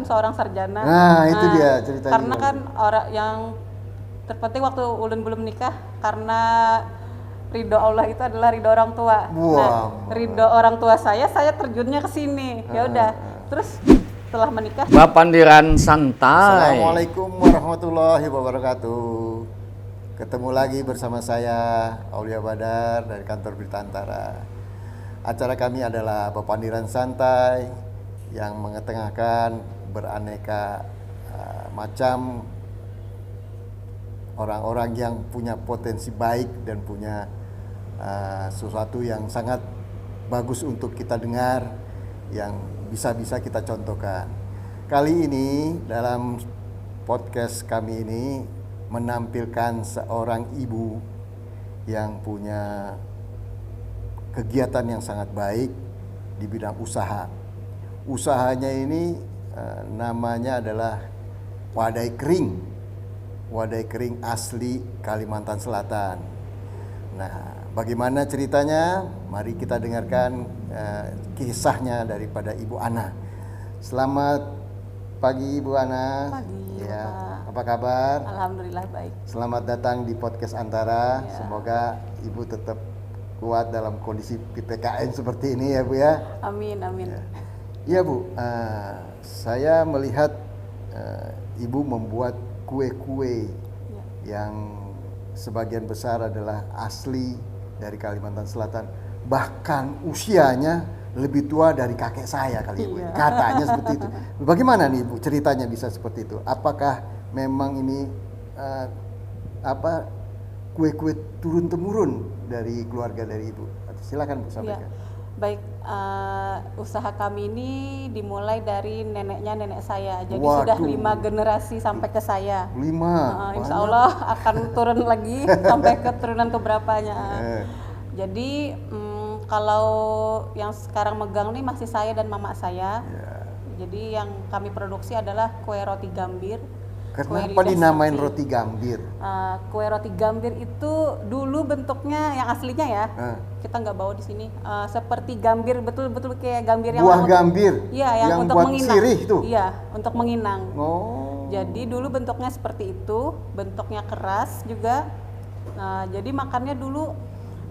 seorang sarjana. Nah, itu dia ceritanya. Karena kan orang yang terpenting waktu ulun belum nikah, karena ridho Allah itu adalah ridho orang tua. Ridho orang tua saya terjunnya ke sini. Ya udah. Terus setelah menikah, Bapandiran Santai. Assalamualaikum warahmatullahi wabarakatuh. Ketemu lagi bersama saya Aulia Badar dari kantor Berita Antara. Acara kami adalah Bapandiran Santai yang mengetengahkan beraneka macam orang-orang yang punya potensi baik dan punya sesuatu yang sangat bagus untuk kita dengar, yang bisa kita contohkan. Kali ini dalam podcast kami ini menampilkan seorang ibu yang punya kegiatan yang sangat baik di bidang usaha. Usahanya ini namanya adalah Wadai Kering asli Kalimantan Selatan. Nah, bagaimana ceritanya? Mari kita dengarkan kisahnya daripada Ibu Ana. Selamat pagi Ibu Ana. Pagi, ya, Pak. apa kabar? alhamdulillah baik. Selamat datang di podcast Antara. Ya. Semoga Ibu tetap kuat dalam kondisi PPKN seperti ini ya Bu ya. Amin. Iya Bu, saya melihat Ibu membuat kue-kue yang sebagian besar adalah asli dari Kalimantan Selatan. Bahkan usianya lebih tua dari kakek saya kali Ibu. Katanya seperti itu. Bagaimana nih Ibu ceritanya bisa seperti itu? Apakah memang ini kue-kue turun-temurun dari keluarga dari Ibu? Silakan Bu sampaikan. Baik, usaha kami ini dimulai dari nenek saya. Jadi Waduh. sudah 5 generasi sampai ke saya. 5. Insya Allah akan turun lagi sampai ke turunan keberapanya. Jadi kalau yang sekarang megang nih masih saya dan mama saya. Jadi yang kami produksi adalah kue roti gambir. Kenapa dinamain roti gambir? Kue roti gambir itu dulu bentuknya yang aslinya ya, kita nggak bawa di sini. Seperti gambir, betul-betul kayak gambir yang buah gambir. Iya, yang untuk buat menginang. sirih itu. Iya, untuk menginang. Oh. Jadi dulu bentuknya seperti itu, bentuknya keras juga. Nah, jadi makannya dulu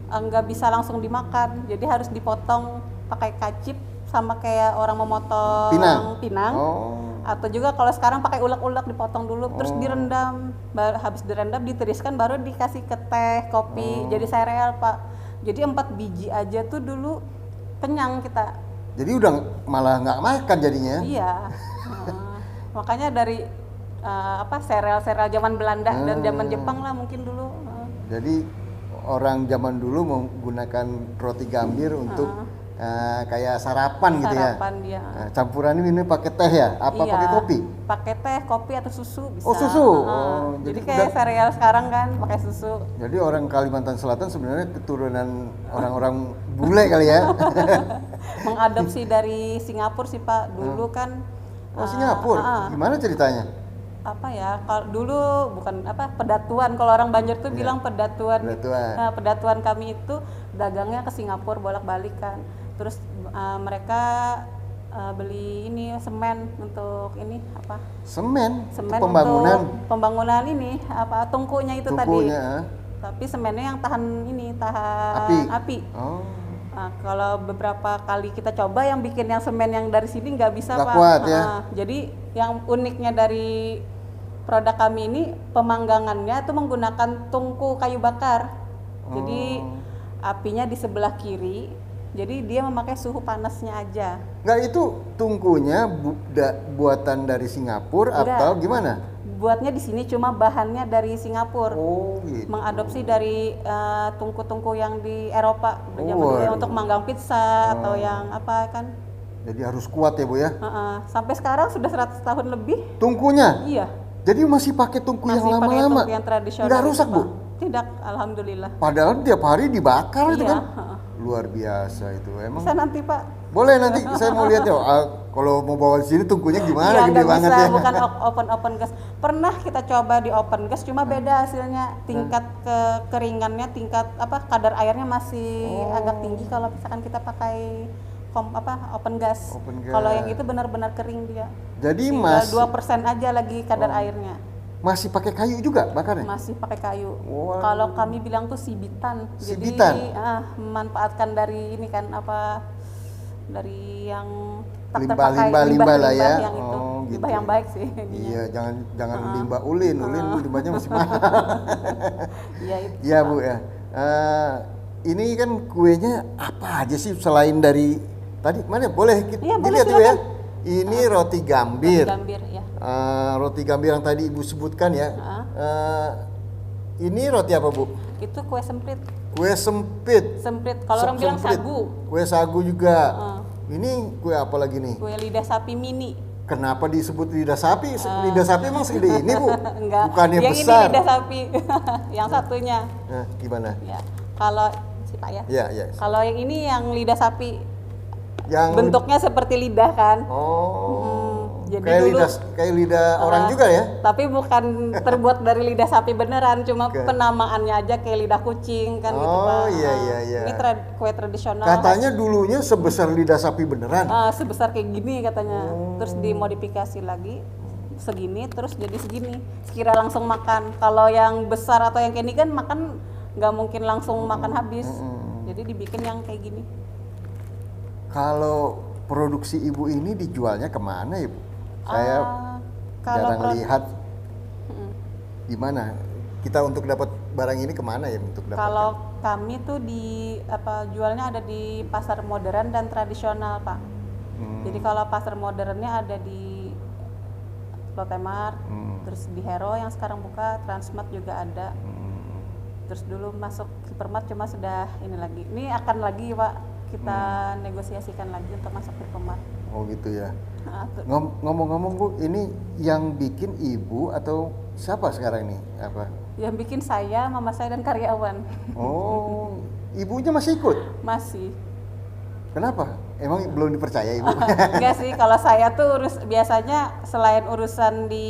nggak bisa langsung dimakan, jadi harus dipotong pakai kacip sama kayak orang memotong pinang. Oh. Atau juga kalau sekarang pakai ulek-ulek dipotong dulu, terus direndam, habis direndam ditiriskan baru dikasih ke teh, kopi, jadi sereal Pak. Jadi 4 biji aja tuh dulu kenyang kita. Jadi udah malah nggak makan jadinya. Iya. Makanya dari sereal zaman Belanda dan zaman Jepang lah mungkin dulu. Jadi orang zaman dulu menggunakan roti gambir untuk kayak sarapan gitu ya. Sarapan dia. Nah, campurannya ini pakai teh ya? Apa Iya, pakai kopi? Pakai teh, kopi atau susu bisa. Oh, susu. Jadi kayak sereal sekarang kan pakai susu. Jadi orang Kalimantan Selatan sebenarnya keturunan orang-orang bule kali ya. Mengadopsi dari Singapura sih Pak. Dulu kan Singapura. Gimana ceritanya? Kalau dulu bukan pedatuan, kalau orang Banjar tuh bilang pedatuan. Nah, pedatuan kami itu dagangnya ke Singapura bolak-balik kan. Terus mereka beli ini semen untuk ini Semen pembangunan. Untuk pembangunan ini tungkunya itu tadi. Tapi semennya yang tahan api. Oh. Nah, kalau beberapa kali kita coba yang bikin yang semen yang dari sini nggak bisa nggak Pak. Kuat, ya? Jadi yang uniknya dari produk kami ini pemanggangannya itu menggunakan tungku kayu bakar. Jadi apinya di sebelah kiri. Jadi dia memakai suhu panasnya aja. Nggak, itu tungkunya buatan dari Singapura atau gimana? Buatnya di sini cuma bahannya dari Singapura. Oh, gitu. Mengadopsi dari tungku-tungku yang di Eropa untuk manggang pizza atau yang kan. Jadi harus kuat ya Bu ya? Sampai sekarang sudah 100 tahun lebih. Tungkunya? Iya. Jadi masih pakai tungku yang lama-lama? Tungku yang tradisional. Nggak rusak Bu? Tidak, alhamdulillah. Padahal tiap hari dibakar itu Iya. kan? Luar biasa itu emang. Bisa nanti Pak. Boleh, nanti saya mau lihat ya. Kalau mau bawa di sini tungkunya gimana? Iya, Gede banget bisa, ya. bukan open gas. Pernah kita coba di open gas, cuma beda hasilnya. Tingkat kekeringannya, tingkat kadar airnya masih agak tinggi kalau misalkan kita pakai open gas. Kalau yang itu benar-benar kering dia. Jadi tinggal 2% aja lagi kadar airnya. Masih pakai kayu juga bakarnya? Masih pakai kayu. Wow. Kalau kami bilang tuh sibitan. Sibitan. Jadi memanfaatkan dari ini kan dari yang limbah lah ya. Yang itu. Gitu. Limbah yang baik sih. Iya, jangan limbah ulin limbahnya masih mahal. Iya itu. Iya Bu ya. Ini kan kuenya apa aja sih selain dari tadi mana boleh kita dilihat dulu ya. Ini roti gambir. Roti gambir ya. Roti gambir yang tadi Ibu sebutkan ya. Ini roti apa Bu? Itu kue semprit. Kue sempit. Semprit. Kalau orang bilang sagu. Kue sagu juga. Ini kue apa lagi nih? Kue lidah sapi mini. Kenapa disebut lidah sapi? Lidah sapi emang segede ini Bu? Enggak. Bukannya yang besar. Ini lidah sapi. Yang satunya. Gimana? Ya. Kalau si Pak ya. Iya. Kalau yang ini yang lidah sapi. Yang bentuknya seperti lidah kan. Jadi kayak lidah orang juga ya? Tapi bukan terbuat dari lidah sapi beneran, cuma penamaannya aja kayak lidah kucing kan gitu Pak. Iya. Ini kue tradisional. Katanya dulunya sebesar lidah sapi beneran. Sebesar kayak gini katanya. Terus dimodifikasi lagi segini, terus jadi segini. Sekira langsung makan. Kalau yang besar atau yang kayak ini kan makan nggak mungkin langsung makan habis. Jadi dibikin yang kayak gini. Kalau produksi Ibu ini dijualnya kemana Ibu? Saya jarang lihat. Gimana? Kita untuk dapat barang ini kemana ya untuk dapat? Kalau kami tuh jualnya ada di pasar modern dan tradisional Pak. Jadi kalau pasar modernnya ada di Lotte Mart, terus di Hero yang sekarang buka, Transmart juga ada. Terus dulu masuk Hypermart cuma sudah ini lagi. Ini akan lagi Pak kita negosiasikan lagi untuk masuk Hypermart. Oh gitu ya. Ngomong-ngomong Bu, ini yang bikin Ibu atau siapa sekarang ini? Apa? Yang bikin saya, mama saya dan karyawan. Oh, ibunya masih ikut? Masih. Kenapa? Emang belum dipercaya Ibu? Enggak sih, kalau saya tuh biasanya selain urusan di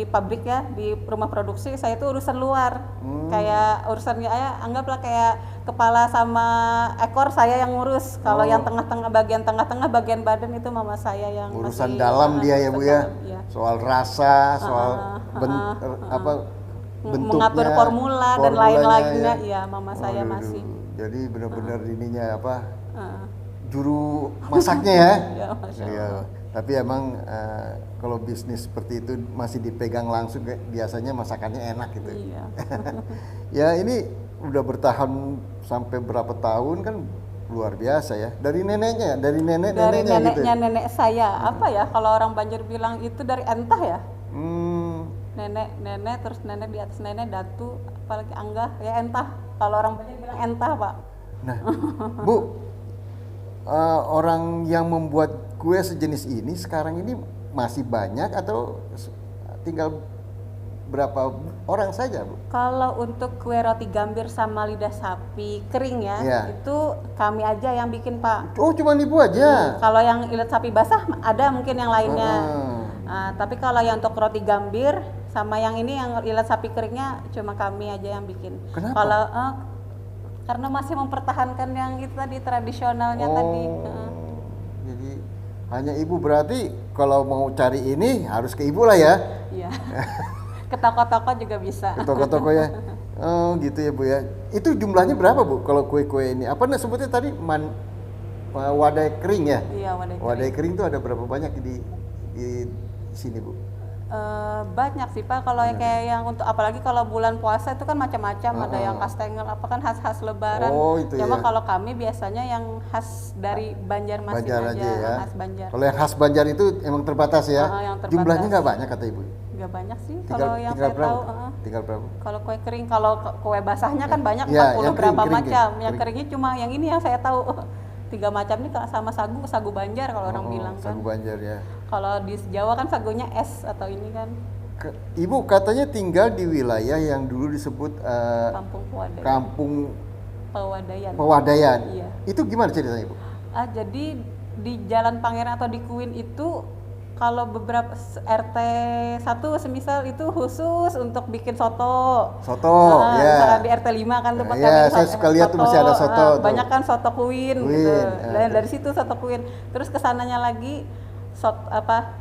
pabrik ya, di rumah produksi, saya tuh urusan luar. Kayak urusannya anggaplah kayak kepala sama ekor saya yang ngurus. Kalau yang tengah-tengah, bagian badan itu mama saya yang urusan dalam dia ya Bu ya. Iya. Soal rasa, soal bentuknya, mengatur formula dan lain-lainnya ya mama saya masih. Jadi benar-benar ininya juru masaknya ya. Ya, Masya Allah. Iya. Tapi emang kalau bisnis seperti itu masih dipegang langsung biasanya masakannya enak gitu. Iya. Ya ini udah bertahan sampai berapa tahun kan luar biasa ya. Dari neneknya, dari neneknya gitu. Nenek saya. Apa ya kalau orang Banjar bilang itu dari entah ya? Nenek terus nenek di atas nenek datu, apalagi anggah ya entah. Kalau orang Banjar bilang entah Pak. Nah, Bu, orang yang membuat kue sejenis ini sekarang ini masih banyak atau tinggal berapa orang saja Bu? Kalau untuk kue roti gambir sama lidah sapi kering ya, itu kami aja yang bikin Pak. Oh cuma Ibu aja? Kalau yang lidah sapi basah ada mungkin yang lainnya. Tapi kalau yang untuk roti gambir sama yang ini yang lidah sapi keringnya cuma kami aja yang bikin. Kenapa? Kalau karena masih mempertahankan yang itu tadi tradisionalnya tadi. Jadi hanya Ibu berarti kalau mau cari ini harus ke Ibu lah ya? Iya. Ke toko-toko juga bisa. Ke toko-toko ya? Oh gitu ya Bu ya. Itu jumlahnya berapa Bu kalau kue-kue ini? Apa sebutnya tadi? Wadai kering ya? Iya, wadai kering. Wadai kering itu ada berapa banyak di sini Bu? Banyak sih Pak, kalau kayak yang untuk apalagi kalau bulan puasa itu kan macam-macam, ada yang kastengel apa kan khas-khas lebaran. Itu cuma ya. Kalau kami biasanya yang khas dari Banjarmasin aja ya. khas Banjar. Kalau yang khas Banjar itu emang terbatas ya? Yang terbatas. Jumlahnya nggak banyak kata Ibu? Nggak banyak sih, kalau yang saya tahu. Tinggal berapa? Kalau kue kering, kalau kue basahnya kan banyak, 40 yang berapa kering, macam. kering. Yang keringnya cuma yang ini yang saya tahu. 3 macam ini sama sagu Banjar kalau orang bilang kan. Sagu Banjar ya. Kalau di Jawa kan sagunya es atau ini kan. Ibu katanya tinggal di wilayah yang dulu disebut Kampung Pewadayan. Iya. Itu gimana ceritanya Ibu? Jadi di Jalan Pangeran atau di Kuin itu Kalau beberapa RT 1 semisal itu khusus untuk bikin soto. Soto, ya. Misalkan di RT 5 kan tempat kami saya suka lihat tuh masih ada soto. Banyak kan soto Kuin gitu. Dan dari situ soto Kuin. Terus kesananya lagi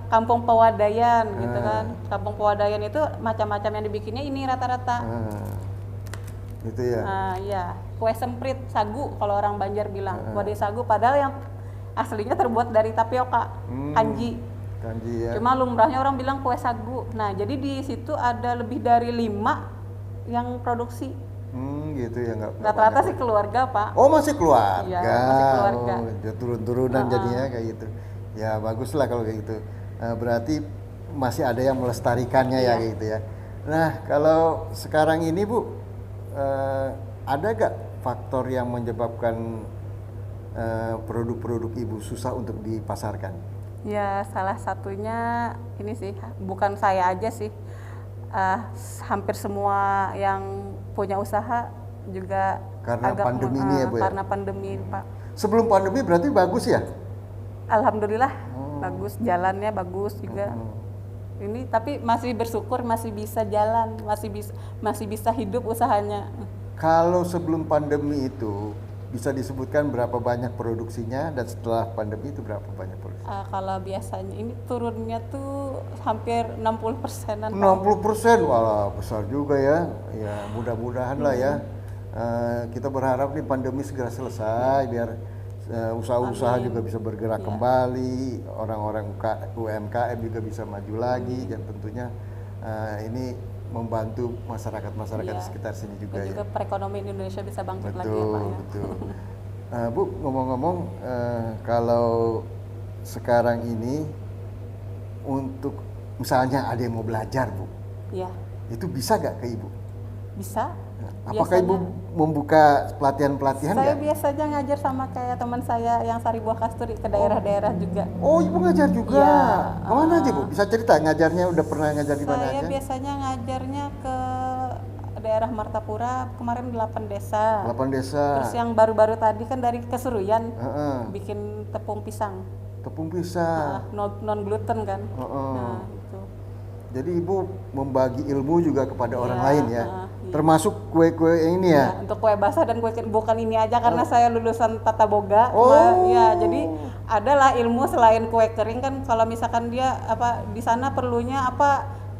Kampung Pewadaian gitu kan. Kampung Pewadaian itu macam-macam yang dibikinnya ini rata-rata. Gitu ya. Iya, kue semprit sagu kalau orang Banjar bilang. Kue sagu padahal yang aslinya terbuat dari tapioka, kanji. Kanji ya. Cuma lumrahnya orang bilang kue sagu. Nah, jadi di situ ada lebih dari 5 yang produksi. Gitu ya, nggak Rata-rata sih keluarga, Pak. Oh, masih keluarga. Iya, masih keluarga. Turun-turunan jadinya kayak gitu. Ya bagus lah kalau kayak gitu. Berarti masih ada yang melestarikannya ya kayak gitu ya. Nah, kalau sekarang ini Bu, ada gak faktor yang menyebabkan produk-produk Ibu susah untuk dipasarkan? Ya, salah satunya ini sih, bukan saya aja sih, hampir semua yang punya usaha juga karena agak pandemi ini ya Bu ya? Karena pandemi Pak. Sebelum pandemi berarti bagus ya? Alhamdulillah bagus, jalannya bagus juga. Ini tapi masih bersyukur masih bisa jalan, masih bisa hidup usahanya. Kalau sebelum pandemi itu bisa disebutkan berapa banyak produksinya dan setelah pandemi itu berapa banyak produksi? Kalau biasanya ini turunnya tuh hampir 60%-an. 60%, wah besar juga ya. Ya mudah-mudahan lah ya. Kita berharap nih pandemi segera selesai biar usaha-usaha juga bisa bergerak kembali, orang-orang UMKM juga bisa maju lagi dan tentunya ini membantu masyarakat di sekitar sini juga dan juga perekonomian Indonesia bisa bangkit lagi ya Pak ya. Betul. Bu, ngomong-ngomong kalau sekarang ini untuk misalnya ada yang mau belajar Bu, ya. Itu bisa gak ke Ibu? Bisa. Apakah Ibu membuka pelatihan-pelatihan Saya gak? biasanya ngajar sama kayak teman saya yang Sari Buah Kasturi ke daerah-daerah juga. Oh, Ibu ngajar juga? Ya, kemana aja Bu? Bisa cerita ngajarnya udah pernah ngajar di mana aja? Saya biasanya ngajarnya ke daerah Martapura, kemarin 8 desa. 8 desa. Terus yang baru-baru tadi kan dari Keseruyan, bikin tepung pisang. Tepung pisang. Non gluten kan. Nah, itu. Jadi Ibu membagi ilmu juga kepada orang lain ya. Iya. Termasuk kue-kue yang ini ya. Untuk kue basah dan kue bukan ini aja karena saya lulusan tata boga. Ya, jadi adalah ilmu selain kue kering kan kalau misalkan dia di sana perlunya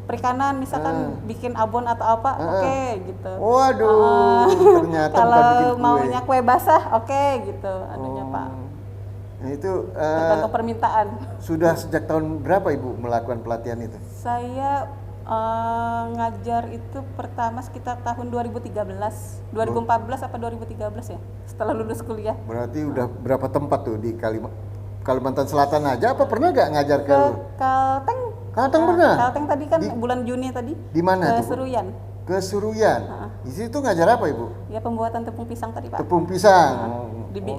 perikanan misalkan bikin abon atau oke gitu. Waduh, ternyata kalau bukan bikin kue. maunya kue basah oke gitu anunya Pak. Itu tergantung permintaan. Sudah sejak tahun berapa Ibu melakukan pelatihan itu? Saya ngajar itu pertama sekitar tahun 2013, 2014 apa 2013 ya, setelah lulus kuliah. Berarti udah berapa tempat tuh di Kalimantan Selatan aja? Apa pernah gak ngajar ke Kalteng? Kalteng pernah? Kalteng tadi kan bulan Juni tadi. Di mana? Ke Seruyan. Ke Seruyan. Di situ ngajar apa Ibu? Ya pembuatan tepung pisang tadi Pak. Tepung pisang.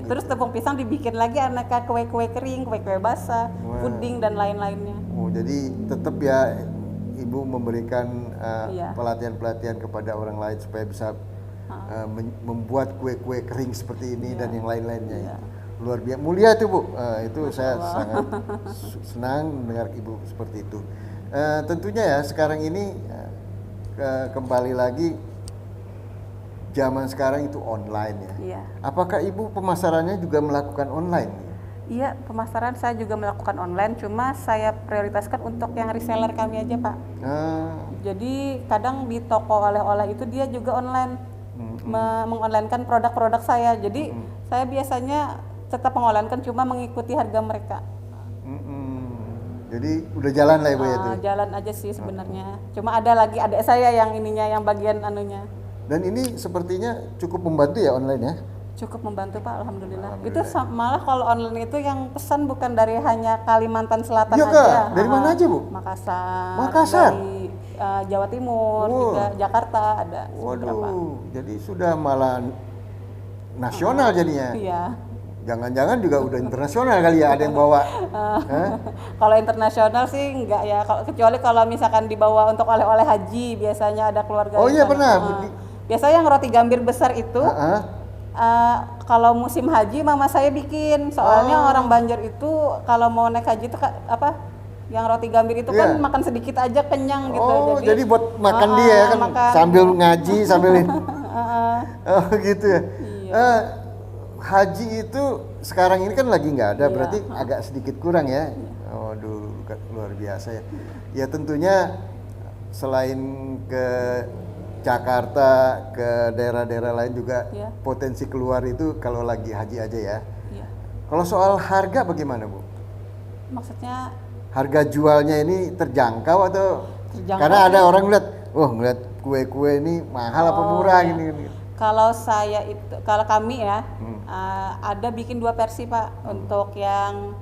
Terus tepung pisang dibikin lagi aneka kue-kue kering, kue-kue basah, puding dan lain-lainnya. Oh jadi tetap ya Ibu memberikan pelatihan-pelatihan kepada orang lain supaya bisa membuat kue-kue kering seperti ini dan yang lain-lainnya. Ya. Luar biasa, mulia itu Bu. Itu saya sangat senang mendengar Ibu seperti itu. Tentunya ya sekarang ini kembali lagi zaman sekarang itu online ya. Iya. Apakah Ibu pemasarannya juga melakukan online? Iya, pemasaran saya juga melakukan online, cuma saya prioritaskan untuk yang reseller kami aja Pak. Jadi kadang di toko oleh-oleh itu dia juga online, mengonlinekan produk-produk saya. Jadi saya biasanya tetap mengonlinekan cuma mengikuti harga mereka. Jadi udah jalan lah Ibu ya itu? Jalan aja sih sebenarnya. Cuma ada lagi adik saya yang ininya, yang bagian anunya. Dan ini sepertinya cukup membantu ya online ya? Cukup membantu Pak, alhamdulillah. Itu malah kalau online itu yang pesan bukan dari hanya Kalimantan Selatan aja. Kak? Dari mana aja Bu? Makassar. Dari Jawa Timur, juga Jakarta ada. Waduh, jadi sudah malah nasional jadinya. Iya. Jangan-jangan juga udah internasional kali ya, ada yang bawa. Kalau internasional sih enggak ya, kecuali kalau misalkan dibawa untuk oleh-oleh haji, biasanya ada keluarga. Oh iya pernah. Biasanya yang roti gambir besar itu. Kalau musim haji mama saya bikin, soalnya orang Banjar itu kalau mau naik haji itu Yang roti gambir itu kan makan sedikit aja kenyang gitu. Oh, jadi buat makan dia ya kan makan. Sambil ngaji sambil oh gitu ya. Iya. Haji itu sekarang ini kan lagi nggak ada, berarti agak sedikit kurang ya. Oh, dulu luar biasa ya. Ya tentunya selain ke Jakarta, ke daerah-daerah lain juga potensi keluar itu kalau lagi haji aja ya. Kalau soal harga bagaimana, Bu? Maksudnya harga jualnya ini terjangkau atau karena ada orang ngeliat kue-kue ini mahal apa murah gini. Kalau kami ya ada bikin 2 versi Pak, untuk yang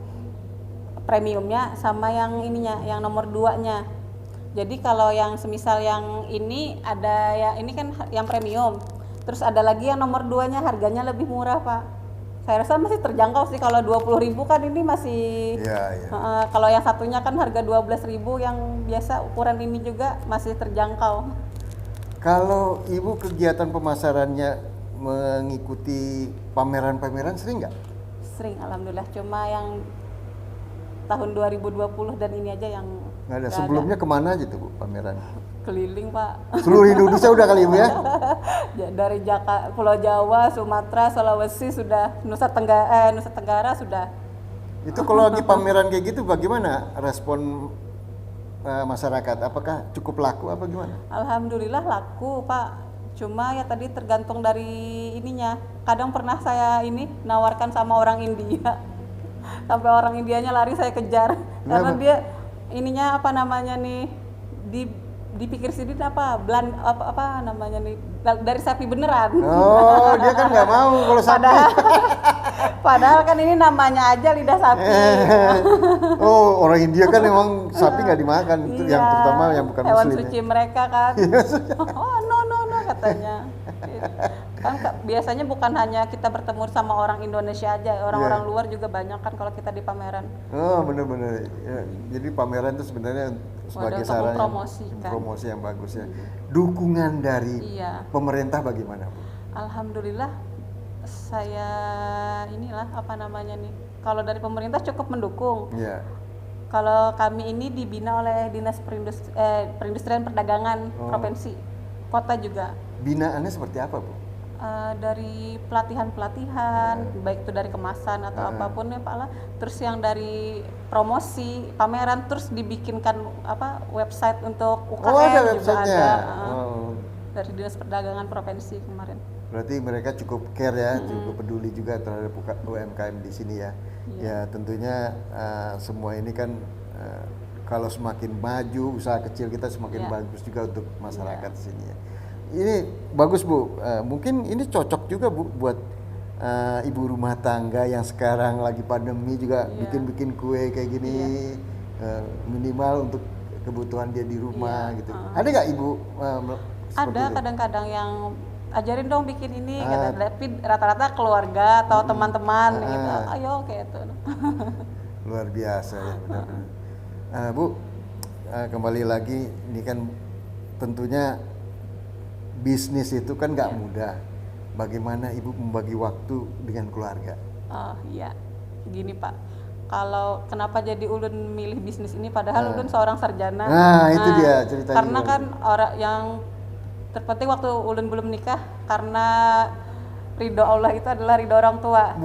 premiumnya sama yang ininya, yang nomor 2-nya. Jadi kalau yang semisal yang ini ada ya, ini kan yang premium. Terus ada lagi yang nomor 2-nya harganya lebih murah Pak. Saya rasa masih terjangkau sih, kalau 20.000 kan ini masih. Kalau yang satunya kan harga 12.000, yang biasa ukuran ini juga masih terjangkau. Kalau Ibu kegiatan pemasarannya mengikuti pameran-pameran sering nggak? Sering, alhamdulillah. Cuma yang tahun 2020 dan ini aja yang nggak ada. Sebelumnya kemana aja tuh Bu pameran? Keliling Pak. Seluruh Indonesia udah kali Ibu ya? Dari Pulau Jawa, Sumatera, Sulawesi sudah, Nusa Tenggara sudah. Itu kalau lagi pameran kayak gitu bagaimana respon masyarakat? Apakah cukup laku apa gimana? Alhamdulillah laku Pak. Cuma ya tadi tergantung dari ininya. Kadang pernah saya nawarkan sama orang India. Sampai orang Indianya lari saya kejar. Karena dia ininya dipikir sendiri apa namanya nih, dari sapi beneran. Oh, dia kan nggak mau kalau sapi. Padahal kan ini namanya aja lidah sapi. Oh, orang India kan emang sapi nggak dimakan, itu yang terutama yang bukan hewan muslim. Hewan suci mereka kan. Oh no katanya. Kan biasanya bukan hanya kita bertemu sama orang Indonesia aja, orang-orang luar juga banyak kan kalau kita di pameran. Oh benar-benar. Ya, jadi pameran itu sebenarnya sebagai sarana promosi yang bagus ya. Dukungan dari pemerintah bagaimana, Bu? Alhamdulillah saya kalau dari pemerintah cukup mendukung. Iya. Kalau kami ini dibina oleh Dinas Perindustrian Perdagangan Provinsi, kota juga. Binaannya seperti apa, Bu? Dari pelatihan baik itu dari kemasan atau apapun ya Pak lah. Terus yang dari promosi pameran, terus dibikinkan website untuk UKM ada juga ada. Dari Dinas Perdagangan Provinsi kemarin. Berarti mereka cukup care ya, cukup peduli juga terhadap UMKM di sini ya. Ya tentunya semua ini kan kalau semakin maju usaha kecil kita semakin bagus juga untuk masyarakat di sini ya. Ini bagus Bu, mungkin ini cocok juga Bu buat ibu rumah tangga yang sekarang lagi pandemi juga bikin kue kayak gini, minimal untuk kebutuhan dia di rumah gitu. Ada nggak Ibu? Ada kadang-kadang yang ajarin dong bikin ini, tapi rata-rata keluarga atau teman-teman gitu, ayo kayak itu. Luar biasa ya benar-benar. Bu, kembali lagi ini kan tentunya bisnis itu kan nggak mudah. Bagaimana Ibu membagi waktu dengan keluarga? Oh iya, gini Pak. Kalau kenapa jadi ulun milih bisnis ini, padahal ulun seorang sarjana. Nah itu dia ceritanya. Karena kan orang yang terpenting waktu ulun belum nikah, karena ridho Allah itu adalah ridho orang tua.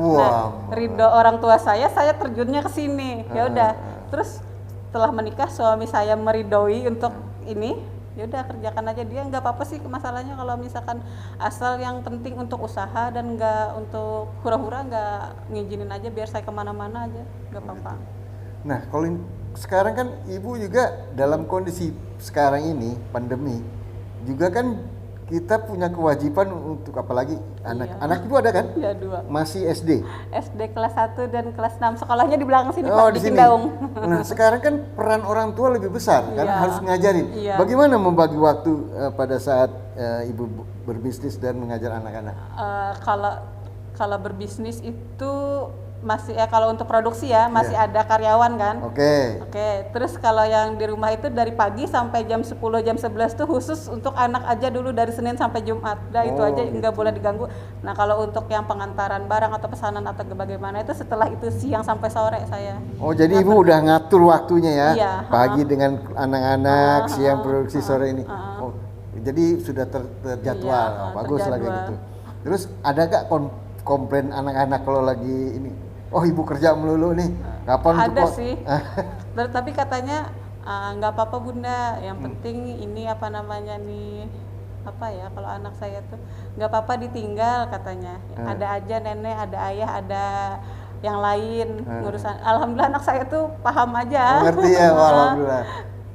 Ridho orang tua saya terjunnya ke sini. Ya udah. Terus setelah menikah suami saya meridhoi untuk ini. Ya udah kerjakan aja, dia nggak apa-apa sih masalahnya kalau misalkan asal yang penting untuk usaha dan nggak untuk hura-hura, nggak ngizinin aja biar saya kemana-mana aja, nggak apa-apa. Nah kalau sekarang kan Ibu juga dalam kondisi sekarang ini pandemi juga kan kita punya kewajiban untuk apalagi anak Ibu ada kan? Iya 2. Masih SD? SD kelas 1 dan kelas 6, sekolahnya di belakang sini Pak, di sini. Cindaung. Nah sekarang kan peran orang tua lebih besar kan, harus ngajarin. Bagaimana membagi waktu pada saat Ibu berbisnis dan mengajar anak-anak? Kalau berbisnis itu masih kalau untuk produksi ya masih ada karyawan kan. Oke. Terus kalau yang di rumah itu dari pagi sampai jam 10 jam 11 tuh khusus untuk anak aja dulu dari Senin sampai Jumat. Itu aja nggak boleh diganggu. Nah kalau untuk yang pengantaran barang atau pesanan atau bagaimana itu setelah itu siang sampai sore saya. Oh jadi ibu udah ngatur waktunya ya? Iya. Pagi dengan anak-anak, siang produksi, sore ini. Oh jadi sudah terjadwal. Bagus lah kayak gitu. Terus ada gak komplain anak-anak kalau lagi ini? Oh ibu kerja melulu nih, kapan ada sih. Tapi katanya nggak apa-apa bunda, yang penting ini apa namanya nih, apa ya, kalau anak saya tuh nggak apa-apa ditinggal katanya. Ada aja nenek, ada ayah, ada yang lain ngurusan. Alhamdulillah anak saya tuh paham aja. Ngerti ya, alhamdulillah.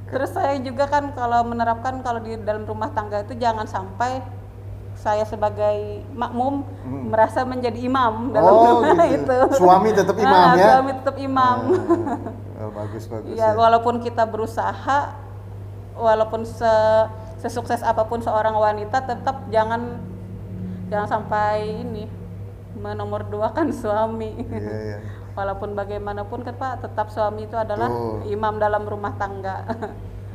Terus saya juga kan kalau menerapkan kalau di dalam rumah tangga itu jangan sampai saya sebagai makmum merasa menjadi imam dalam rumah gitu. Itu. Suami tetap imam ya? Suami tetap imam. Bagus ya, walaupun kita berusaha, walaupun sesukses apapun seorang wanita, tetap jangan sampai ini menomorduakan suami. Iya. Walaupun bagaimanapun kan Pak, tetap suami itu adalah imam dalam rumah tangga.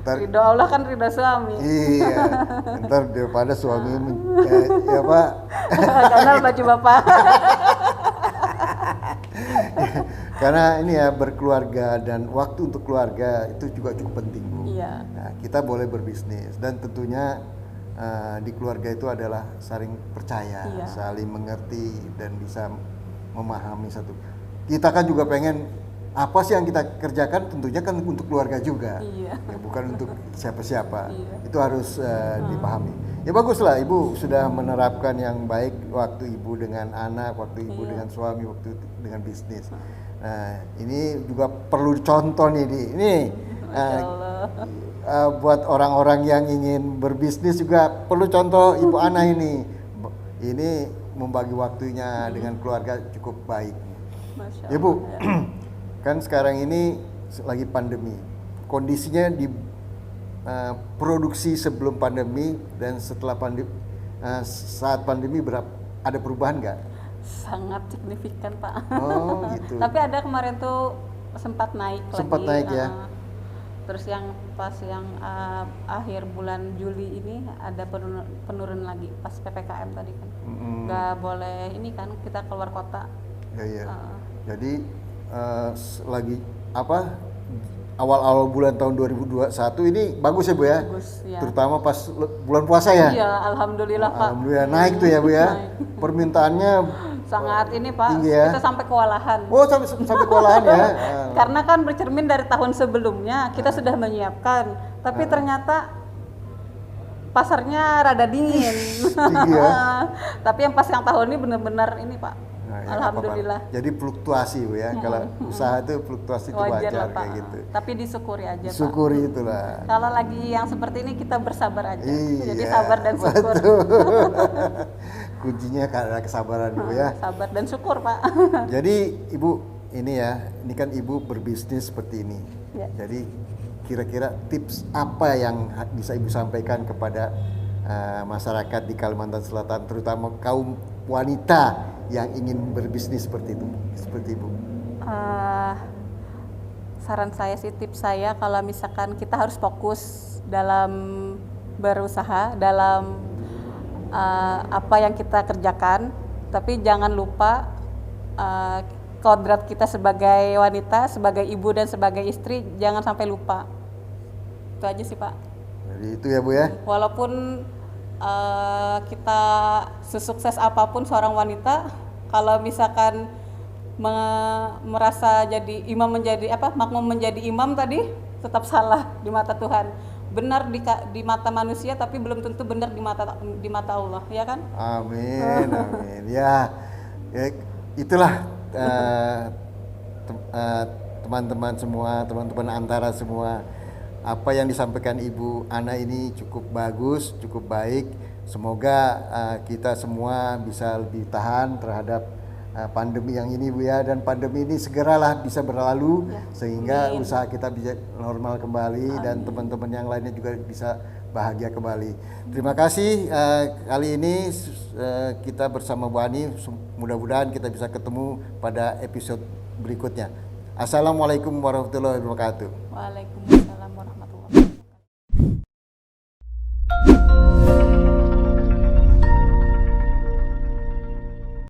Ridho Allah kan ridho suami. Iya. Ntar daripada suami ya Pak. Karena baju bapak. Karena ini ya berkeluarga dan waktu untuk keluarga itu juga cukup penting Bu. Iya. Nah, kita boleh berbisnis dan tentunya di keluarga itu adalah saling percaya, saling mengerti dan bisa memahami satu. Kita kan juga pengen apa sih yang kita kerjakan tentunya kan untuk keluarga juga, ya, bukan untuk siapa-siapa. Itu harus dipahami. Ya baguslah Ibu sudah menerapkan yang baik waktu Ibu dengan anak, waktu Ibu dengan suami, waktu dengan bisnis. Nah ini juga perlu contoh nih ini buat orang-orang yang ingin berbisnis juga perlu contoh Ibu Ana ini membagi waktunya dengan keluarga cukup baik. Ya Bu. Kan sekarang ini lagi pandemi, kondisinya di produksi sebelum pandemi dan setelah pandemi, saat pandemi ada perubahan nggak? Sangat signifikan Pak. Oh gitu. Tapi ada kemarin tuh sempat naik lagi. Ya. Terus yang pas yang akhir bulan Juli ini ada penurun lagi pas PPKM tadi kan. Nggak boleh ini kan kita keluar kota. Ya. Jadi lagi awal-awal bulan tahun 2021 ini bagus ya Bu ya? Bagus, ya. Terutama pas bulan puasa ya? Iya, alhamdulillah Pak. Alhamdulillah naik tuh ya Bu ya? Permintaannya sangat ini Pak, tinggi ya? kita sampai kewalahan. Oh sampai kewalahan ya? Karena kan bercermin dari tahun sebelumnya kita sudah menyiapkan, tapi ternyata pasarnya rada dingin. Tinggi ya? Tapi yang pas yang tahun ini benar-benar ini Pak. Ya, alhamdulillah. Apa-apa. Jadi fluktuasi Bu ya. Kalau usaha itu fluktuasi itu wajar kayak gitu. Tapi disyukuri aja Syukuri Pak. Itulah. Kalau lagi yang seperti ini kita bersabar aja. Iya, jadi sabar dan syukur. Kuncinya adalah kesabaran Bu ya. Sabar dan syukur Pak. Jadi Ibu ini kan Ibu berbisnis seperti ini. Ya. Jadi kira-kira tips apa yang bisa Ibu sampaikan kepada masyarakat di Kalimantan Selatan, terutama kaum wanita yang ingin berbisnis seperti Ibu? Saran saya sih, tips saya kalau misalkan kita harus fokus dalam berusaha, dalam apa yang kita kerjakan, tapi jangan lupa kodrat kita sebagai wanita, sebagai ibu dan sebagai istri, jangan sampai lupa. Itu aja sih Pak. Jadi itu ya Bu ya. Walaupun kita sesukses apapun seorang wanita, kalau misalkan merasa jadi imam makmum menjadi imam tadi, tetap salah di mata Tuhan. Benar di mata manusia, tapi belum tentu benar di mata Allah, ya kan? Amin, amin. Ya itulah teman-teman semua, teman-teman antara semua. Apa yang disampaikan Ibu Ana ini cukup bagus, cukup baik. Semoga kita semua bisa lebih tahan terhadap pandemi yang ini Bu ya, dan pandemi ini segeralah bisa berlalu sehingga usaha kita bisa normal kembali dan teman-teman yang lainnya juga bisa bahagia kembali. Terima kasih kali ini kita bersama Bu Ani, mudah-mudahan kita bisa ketemu pada episode berikutnya. Assalamualaikum warahmatullahi wabarakatuh. Waalaikumsalam warahmatullahi wabarakatuh.